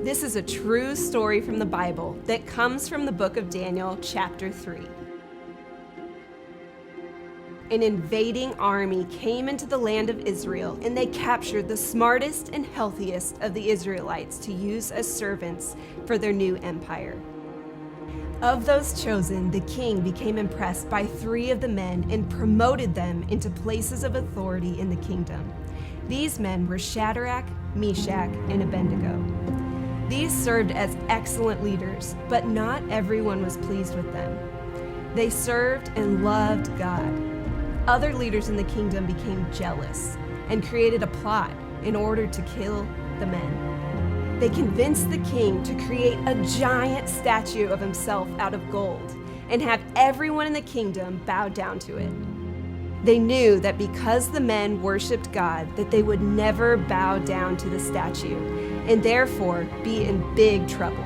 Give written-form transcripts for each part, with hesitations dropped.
This is a true story from the Bible that comes from the book of Daniel, chapter 3. An invading army came into the land of Israel, and they captured the smartest and healthiest of the Israelites to use as servants for their new empire. Of those chosen, the king became impressed by 3 of the men and promoted them into places of authority in the kingdom. These men were Shadrach, Meshach, and Abednego. These served as excellent leaders, but not everyone was pleased with them. They served and loved God. Other leaders in the kingdom became jealous and created a plot in order to kill the men. They convinced the king to create a giant statue of himself out of gold and have everyone in the kingdom bow down to it. They knew that because the men worshiped God, that they would never bow down to the statue and therefore be in big trouble.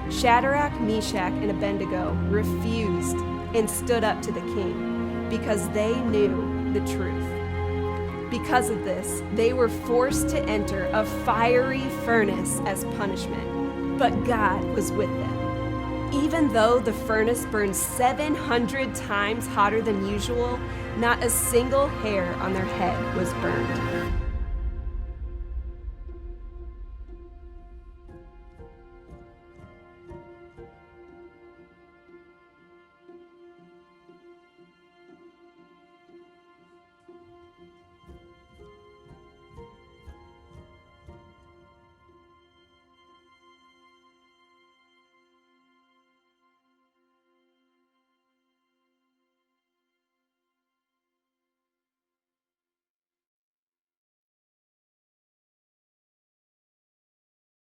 Shadrach, Meshach, and Abednego refused and stood up to the king because they knew the truth. Because of this, they were forced to enter a fiery furnace as punishment, but God was with them. Even though the furnace burned 700 times hotter than usual, not a single hair on their head was burned.